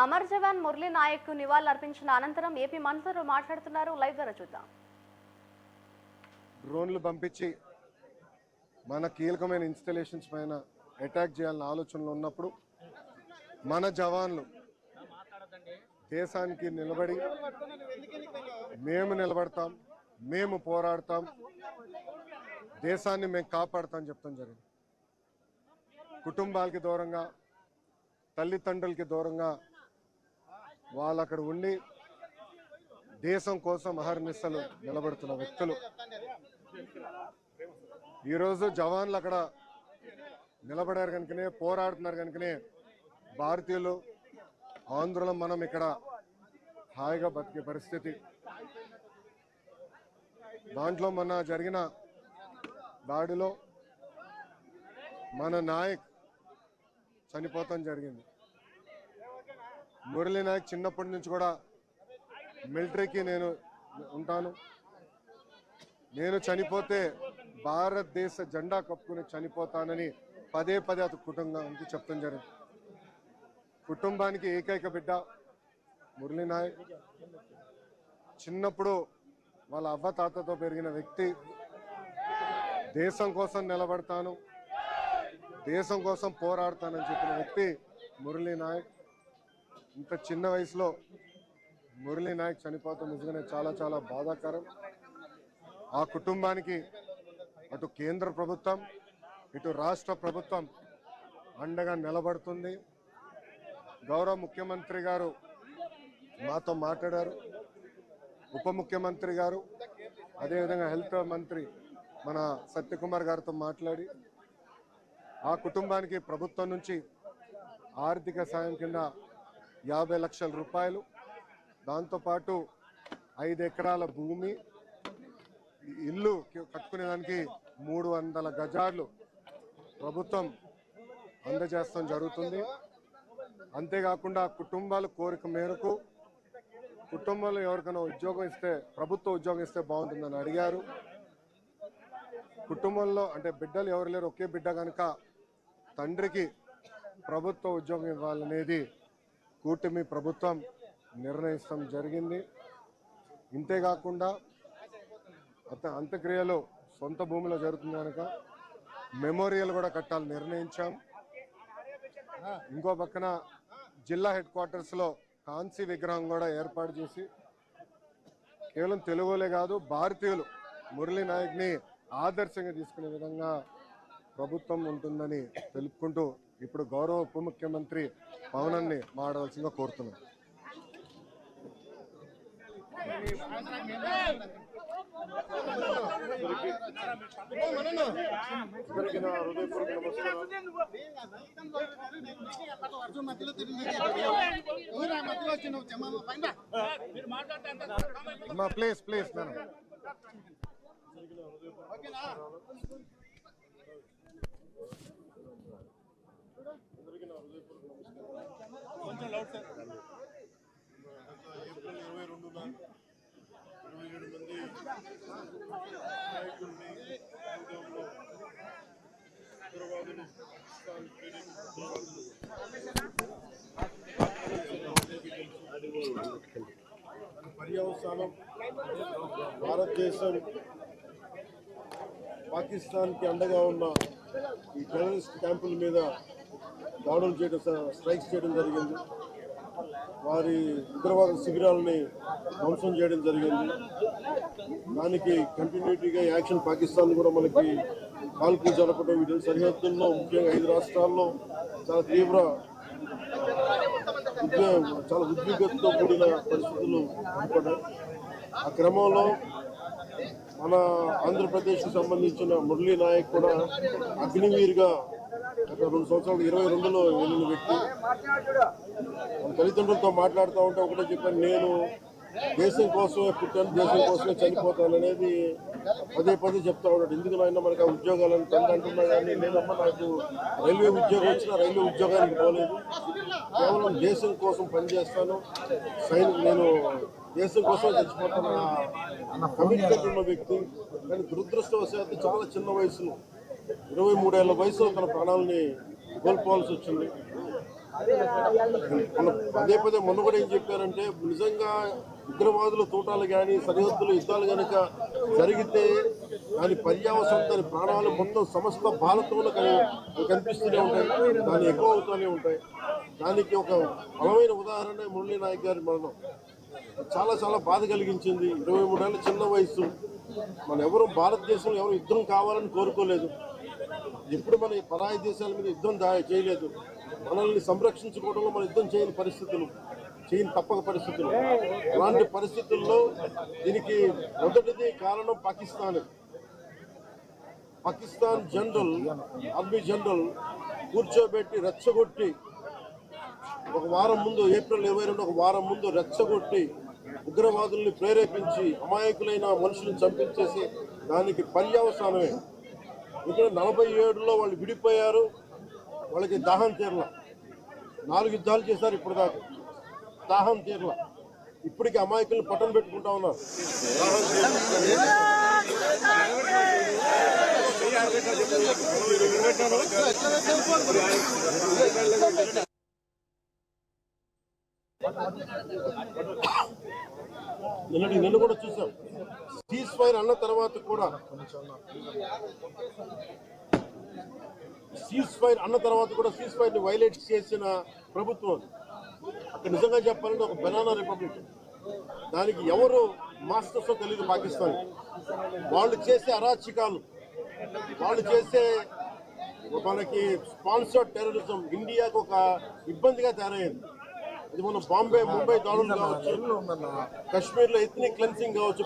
అమర్ జవాన్ మురళీ నాయక్ నివాళులు అర్పించిన అనంతరం ఏపీ మంత్రులు మాట్లాడుతున్నారు. లైవ్ ద్వారా చూద్దాం. డ్రోన్లు పంపించి మన కీలకమైన ఇన్స్టాలేషన్స్ పైన అటాక్ చేయాలన్న ఆలోచనలు ఉన్నప్పుడు మన జవాన్లు దేశానికి నిలబడి మేము నిలబడతాం, మేము పోరాడతాం, దేశాన్ని మేము కాపాడుతాం చెప్తాం జరిగింది. కుటుంబాలకి దూరంగా, తల్లిదండ్రులకి దూరంగా వాళ్ళు అక్కడ ఉండి దేశం కోసం అహర్నిశలు నిలబడుతున్న వ్యక్తులు. ఈరోజు జవాన్లు అక్కడ నిలబడారు కనుకనే, పోరాడుతున్నారు కనుకనే భారతీయులు ఆంధ్రులం మనం ఇక్కడ హాయిగా బతికే పరిస్థితి. దాంట్లో మొన్న జరిగిన దాడిలో మన నాయక్ చనిపోతాం జరిగింది. మురళీ నాయక్ చిన్నప్పటి నుంచి కూడా మిలిటరీకి నేను ఉంటాను, నేను చనిపోతే భారతదేశ జెండా కప్పుకుని చనిపోతానని పదే పదే అతని కుటుంబానికి చెప్తాం జరిగింది. కుటుంబానికి ఏకైక బిడ్డ మురళీ నాయక్. చిన్నప్పుడు వాళ్ళ అవ్వ తాతతో పెరిగిన వ్యక్తి. దేశం కోసం నిలబడతాను, దేశం కోసం పోరాడతానని చెప్పిన వ్యక్తి మురళీ నాయక్. ఇంత చిన్న వయసులో మురళీ నాయక్ చనిపోతాం నిజంగానే చాలా చాలా బాధాకరం. ఆ కుటుంబానికి అటు కేంద్ర ప్రభుత్వం, ఇటు రాష్ట్ర ప్రభుత్వం అండగా నిలబడుతుంది. గౌరవ ముఖ్యమంత్రి గారు మాతో మాట్లాడారు, ఉప ముఖ్యమంత్రి గారు, అదేవిధంగా హెల్త్ మంత్రి మన సత్యకుమార్ గారితో మాట్లాడి ఆ కుటుంబానికి ప్రభుత్వం నుంచి ఆర్థిక సాయం కింద 50 లక్షల రూపాయలు, దాంతోపాటు 5 ఎకరాల భూమి, ఇల్లు కట్టుకునేదానికి 300 గజాలు ప్రభుత్వం అందజేస్తాం జరుగుతుంది. అంతేకాకుండా కుటుంబాల కోరిక మేరకు కుటుంబంలో ఎవరికైనా ఉద్యోగం ఇస్తే, ప్రభుత్వ ఉద్యోగం ఇస్తే బాగుంటుందని అడిగారు. కుటుంబంలో అంటే బిడ్డలు ఎవరు లేరు, ఒకే బిడ్డ కనుక తండ్రికి ప్రభుత్వ ఉద్యోగం ఇవ్వాలనేది కూటమి ప్రభుత్వం నిర్ణయిస్తాం జరిగింది. ఇంతేకాకుండా అంత్యక్రియలు సొంత భూమిలో జరుగుతుంది కనుక మెమోరియల్ కూడా కట్టాలని నిర్ణయించాం. ఇంకో పక్కన జిల్లా హెడ్ క్వార్టర్స్లో కాంసీ విగ్రహం కూడా ఏర్పాటు చేసి కేవలం తెలుగులే కాదు భారతీయులు మురళీ నాయక్ని ఆదర్శంగా తీసుకునే విధంగా ప్రభుత్వం ఉంటుందని తెలుపుకుంటూ ఇప్పుడు గౌరవ ఉప ముఖ్యమంత్రి పవనాన్ని మాట్లాడాల్సిందిగా కోరుతున్నాను. Please please madam. ఏప్రిల్ 22న 27 మంది నాయకుల్ని ఉగ్రవాదులు పర్యవసానం భారతదేశం పాకిస్తాన్కి అండగా ఉన్న ఈ టెర్రరిస్ట్ క్యాంపుల మీద దాడులు చేయడం, స్ట్రైక్స్ చేయడం జరిగింది. వారి ఉగ్రవాద శిబిరాలని ధ్వంసం చేయడం జరిగింది. దానికి కంటిన్యూటీగా యాక్షన్ పాకిస్తాన్ కూడా మనకి కాల్పులు జరపడం, వీటి సరిహద్దుల్లో ముఖ్యంగా 5 రాష్ట్రాల్లో చాలా తీవ్ర చాలా ఉద్విగ్నతతో కూడిన పరిస్థితులు ఏర్పడ్డాయి. ఆ క్రమంలో మన ఆంధ్రప్రదేశ్కి సంబంధించిన మురళీ నాయక్ కూడా అగ్నివీర్గా గత 2 సంవత్సరాలు 22లో వెళ్ళిన వ్యక్తి. తల్లిదండ్రులతో మాట్లాడుతూ ఉంటే ఒకటే చెప్పాను, నేను దేశం కోసమే పుట్టాను, దేశం కోసమే చనిపోతాను అనేది పదే పదే చెప్తా ఉన్నాడు. ఎందుకు నాయన మనకు ఆ ఉద్యోగాలను తండ్రి అంటున్నా కానీ, లేదమ్మా నాకు రైల్వే ఉద్యోగం వచ్చినా రైల్వే ఉద్యోగానికి పోలేదు, కేవలం దేశం కోసం పనిచేస్తాను, నేను దేశం కోసం చచ్చిపోతాను అన్న కమిట్మెంట్ ఉన్న వ్యక్తి. కానీ దురదృష్టవశాత్తు చాలా చిన్న వయసులో 23 ఏళ్ల వయసులో తన ప్రాణాలని కోల్పోవాల్సి వచ్చింది. పదే పదే మొన్న కూడా ఏం చెప్పారంటే నిజంగా ఉగ్రవాదుల తూటాలు కానీ సరిహద్దుల యుద్ధాలు కనుక జరిగితే దాని పర్యావసనం దాని ప్రాణాలు మొత్తం సమస్త భారతంలో కనిపిస్తూనే ఉంటాయి, దాన్ని ఎక్కువ అవుతూనే ఉంటాయి. దానికి ఒక బలమైన ఉదాహరణ మురళీ నాయక్ గారి మరణం. చాలా చాలా బాధ కలిగించింది. 23 ఏళ్ళ చిన్న వయసు. మన ఎవరు భారతదేశంలో ఎవరు యుద్ధం కావాలని కోరుకోలేదు. ఎప్పుడు మన పరాయి దేశాల మీద యుద్ధం చేయలేదు. మనల్ని సంరక్షించుకోవడంలో మన యుద్ధం చేయని తప్పక పరిస్థితులు. అలాంటి పరిస్థితుల్లో దీనికి మొదటిది కారణం పాకిస్తాన్ జనరల్, ఆర్మీ జనరల్ కూర్చోబెట్టి రెచ్చగొట్టి ఒక వారం ముందు, ఏప్రిల్ 22 ఒక వారం ముందు రెచ్చగొట్టి ఉగ్రవాదుల్ని ప్రేరేపించి అమాయకులైన మనుషులను చంపించేసి దానికి పర్యవసానమే. ఇక్కడ 47లో వాళ్ళు విడిపోయారు, వాళ్ళకి దాహం తీరల. 4 యుద్ధాలు చేశారు ఇప్పటిదాకా, దాహం తీరల. ఇప్పటికీ అమాయకులను పట్టణ పెట్టుకుంటా ఉన్నారు. నిన్న కూడా చూసాం. సీజ్ ఫైర్ అన్న తర్వాత కూడా సీజ్ ఫైర్ ని వైలేట్ చేసిన ప్రభుత్వం అక్కడ. నిజంగా చెప్పాలంటే ఒక బనానా రిపబ్లిక్. దానికి ఎవరు మాస్టర్స్ తెలియదు పాకిస్తాన్. వాళ్ళు చేసే అరాచకాలు, వాళ్ళు చేసే మనకి స్పాన్సర్డ్ టెర్రరిజం ఇండియాకు ఒక ఇబ్బందిగా తయారైంది. ఇది మన బాంబే, ముంబై దాడులు కావచ్చు, కశ్మీర్ లో ఎథ్నిక్ క్లెన్సింగ్ కావచ్చు,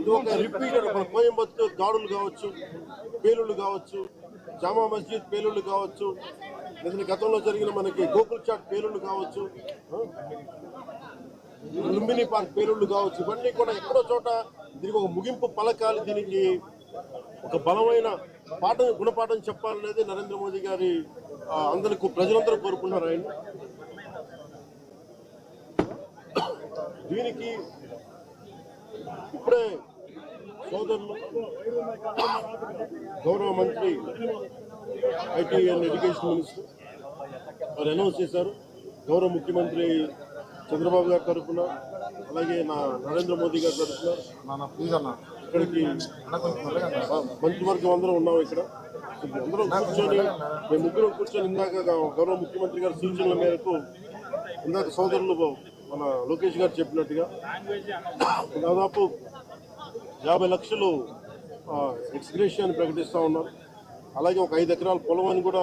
ఇది ఒక రిపీటెడ్ కోయంబత్తూర్ దాడులు కావచ్చు, పేలుళ్లు కావచ్చు, జామా మస్జిద్ పేలుళ్లు కావచ్చు, లేదా గతంలో జరిగిన మనకి గోకుల్ చాట్ పేలుళ్లు కావచ్చు, లుంబిని పార్క్ పేలుళ్లు కావచ్చు. ఇవన్నీ కూడా ఎక్కడో చోట దీనికి ఒక ముగింపు పలకాలి, దీనికి ఒక బలమైన గుణపాఠం చెప్పాలనేది నరేంద్ర మోదీ గారి ప్రజలందరూ కోరుకున్నారు. ఆయన దీనికి ఇప్పుడే సోదరులు గౌరవ మంత్రి ఐటీ అండ్ ఎడ్యుకేషన్ మినిస్టర్ వారు అనౌన్స్ చేశారు. గౌరవ ముఖ్యమంత్రి చంద్రబాబు గారి తరఫున, అలాగే నరేంద్ర మోదీ గారి తరఫున ఇక్కడికి మంత్రివర్గం అందరూ ఉన్నాం. ఇక్కడ అందరం కూర్చొని, మేము ముగ్గురం కూర్చొని ఇందాక గౌరవ ముఖ్యమంత్రి గారి సూచనల మేరకు ఇందాక సోదరులు మన లోకేష్ గారు చెప్పినట్టుగా దాదాపు 50 లక్షలు ఎక్స్గ్రేషియాని ప్రకటిస్తూ ఉన్నారు. అలాగే ఒక 5 ఎకరాల పొలం అని కూడా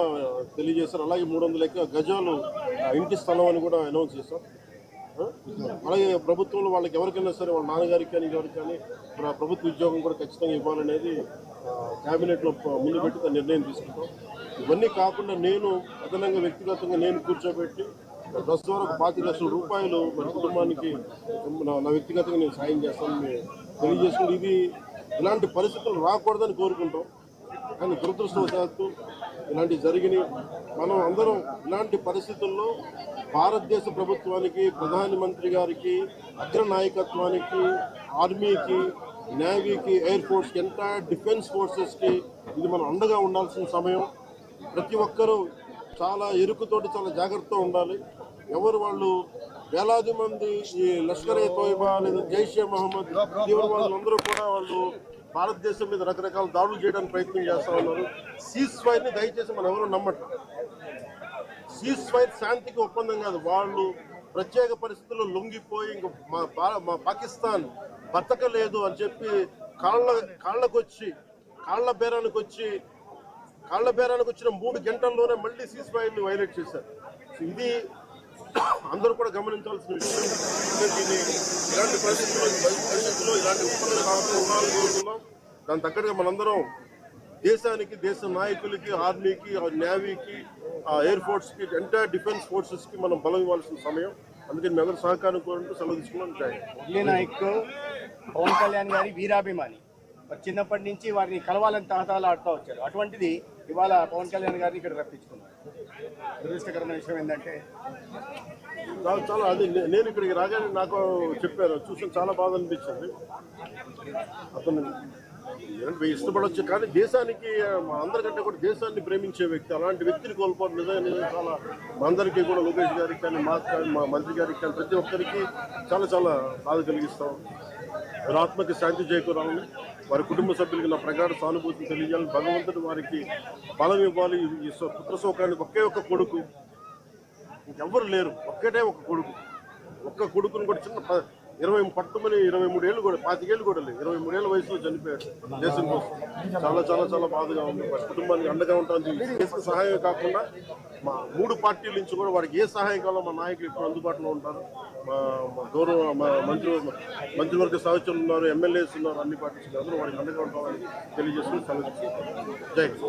తెలియజేశారు. అలాగే 300 గజాలు ఇంటి స్థలం అని కూడా అనౌన్స్ చేశారు. అలాగే ప్రభుత్వంలో వాళ్ళకి ఎవరికైనా సరే, వాళ్ళ నాన్నగారికి కానీ ఎవరికి కానీ ప్రభుత్వ ఉద్యోగం కూడా ఖచ్చితంగా ఇవ్వాలనేది క్యాబినెట్లో ముందు పెట్టి నిర్ణయం తీసుకుంటాం. ఇవన్నీ కాకుండా నేను అదనంగా వ్యక్తిగతంగా నేను కూర్చోబెట్టి బస్ ద్వారా ఒక 25 లక్షల రూపాయలు మన కుటుంబానికి నా వ్యక్తిగతంగా నేను సాయం చేస్తానని తెలియజేసుకుంటూ, ఇది ఇలాంటి పరిస్థితులు రాకూడదని కోరుకుంటాం. కానీ దురదృష్టవశాత్తు ఇలాంటివి జరిగినాయి. మనం అందరం ఇలాంటి పరిస్థితుల్లో భారతదేశ ప్రభుత్వానికి, ప్రధానమంత్రి గారికి, అగ్ర నాయకత్వానికి, ఆర్మీకి, నేవీకి, ఎయిర్ ఫోర్స్కి, ఎంటైర్ డిఫెన్స్ ఫోర్సెస్కి ఇది మనం అండగా ఉండాల్సిన సమయం. ప్రతి ఒక్కరూ చాలా ఎరుకుతోటి చాలా జాగ్రత్తగా ఉండాలి. ఎవరు వాళ్ళు వేలాది మంది ఈ లష్కర్ ఏ తోయిబా లేదా జైషే మహమ్మద్ తీవ్రవాదులందరూ కూడా వాళ్ళు భారతదేశం మీద రకరకాల దాడులు చేయడానికి ప్రయత్నం చేస్తూ ఉన్నారు. సీజ్ ఫైర్ ని దయచేసి మనం ఎవరు నమ్మట్లేదు. సీజ్ ఫైర్ శాంతికి ఒప్పందం కాదు. వాళ్ళు ప్రత్యేక పరిస్థితుల్లో లొంగిపోయి ఇంక మా పాకిస్తాన్ బతకలేదు అని చెప్పి కాళ్ల బేరానికి వచ్చిన 3 గంటల్లోనే మళ్ళీ సీజ్ ఫైర్ ని వైలేట్ చేశారు. ఇది అందరూ కూడా గమనించాల్సిన విషయం. ఇలాంటి పరిస్థితుల్లో ఇలాంటి ఒప్పందాలు కావాలని కోరుతున్నాం. దాని తగ్గట్టుగా మనందరం దేశానికి, దేశ నాయకులకి, ఆర్మీకి, నేవీకి, ఎయిర్ ఫోర్స్కి, ఎంటైర్ డిఫెన్స్ ఫోర్సెస్కి మనం బలం ఇవ్వాల్సిన సమయం. అందుకని మీ అందరూ సహకారం కోరుకుంటూ సెలవు తీసుకున్నాం. మురళీ నాయక్ పవన్ కళ్యాణ్ గారి వీరాభిమాని. చిన్నప్పటి నుంచి వారిని కలవాలని తహతహలాడుతూ వచ్చారు. అటువంటిది ఇవాళ పవన్ కళ్యాణ్ గారిని ఇక్కడ రప్పించుకున్నారు. దురదృష్టకరమైన విషయం ఏంటంటే చాలా అది నేను ఇక్కడికి రాగానే నాకు చెప్పారు, చూసి చాలా బాధ అనిపించింది. అతను ఏంటంటే ఇష్టపడవచ్చు, కానీ దేశానికి మా అందరికంటే కూడా దేశాన్ని ప్రేమించే వ్యక్తి, అలాంటి వ్యక్తిని కోల్పోవడం నిజంగా చాలా మా అందరికీ కూడా, లోకేష్ గారికి కానీ మాకు కానీ మా మంత్రి గారికి కానీ ప్రతి ఒక్కరికి చాలా చాలా బాధ కలిగిస్తాం. వారి ఆత్మకి శాంతి చేకూరాలని, వారి కుటుంబ సభ్యులకి నా ప్రగాఢ సానుభూతిని తెలియజేయాలని, భగవంతుడు వారికి బలం ఇవ్వాలి. ఈ పుత్ర శోకానికి ఒకే ఒక్క కొడుకు, ఇంకెవ్వరు లేరు, ఒక్కటే ఒక కొడుకు. ఒక్క కొడుకుని కూడా చిన్న 23 ఏళ్ళు కూడా 25 ఏళ్ళు కూడా లేదు, 23 ఏళ్ళ వయసులో చనిపోయాడు దేశం కోసం. చాలా చాలా చాలా బాధగా ఉంది. వారి కుటుంబానికి అండగా ఉంటామని దేశ సహాయం కాకుండా మా 3 పార్టీల నుంచి కూడా వారికి ఏ సహాయం కావాలో మా నాయకులు ఇప్పుడు అందుబాటులో ఉంటారు. మా గౌరవ మా మంత్రివర్గ సహచరులు ఉన్నారు, ఎమ్మెల్యేస్ ఉన్నారు, అన్ని పార్టీస్ అందరూ వారికి అండగా ఉంటామని తెలియజేసుకుని సెలవు. జై హింద్.